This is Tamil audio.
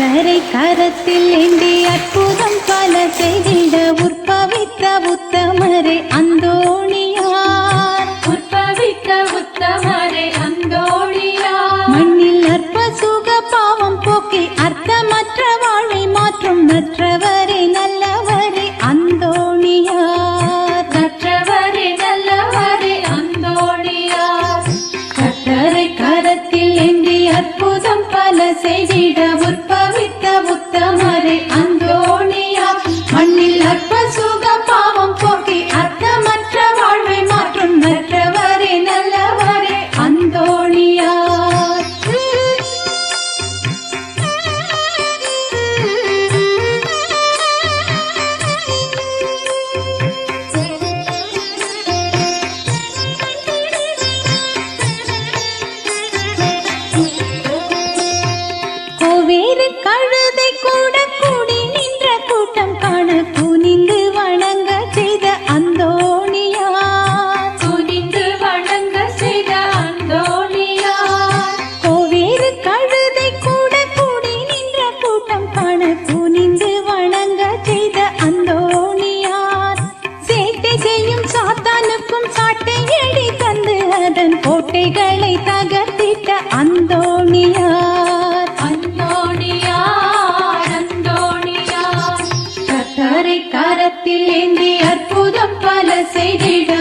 கரை கரத்தில் ஏந்தி அற்புதம் பல செய்திட உற்பவித்த உத்தமரே அந்தோணியார். உற்பவித்த உத்தமரே அந்தோணியார். மண்ணில் அற்ப சுக பாவம் போக்கி அர்த்தமற்ற வாழ்வை மாற்றும் நற்றவரே நல்லவரே அந்தோணியார். நற்றவரே நல்லவரே அந்தோணியார். கரை கரத்தில் ஏந்தி அற்புதம் பல செய்திட உற்பவித்த உத்தமரே அந்தோணியார். மண்ணில் அற்ப சுக பாவம் போக்கி அர்த்தமற்ற வாழ்வை மாற்றும் நற்றவரே நல்லவரே அந்தோணியார். கோவேறு கழுதை கூட கூடி நின்ற கூட்டம் காண குனிந்து வணங்க செய்த அந்தோணியார். துணிந்து வணங்க செய்த அந்தோணியார். கோவேறு கழுதை கூட கூடி நின்ற கூட்டம் காண குனிந்து வணங்க செய்த அந்தோணியார். சேட்டை செய்யும் சாத்தானுக்கும் சாட்டை எடி தந்து அதன் கோட்டைகளை தகர்த்திட்ட அந்தோணியார். அந்தோணியார் அந்தோணியார். கரை கரத்தில் ஏந்தி அற்புதம் பல செய்திட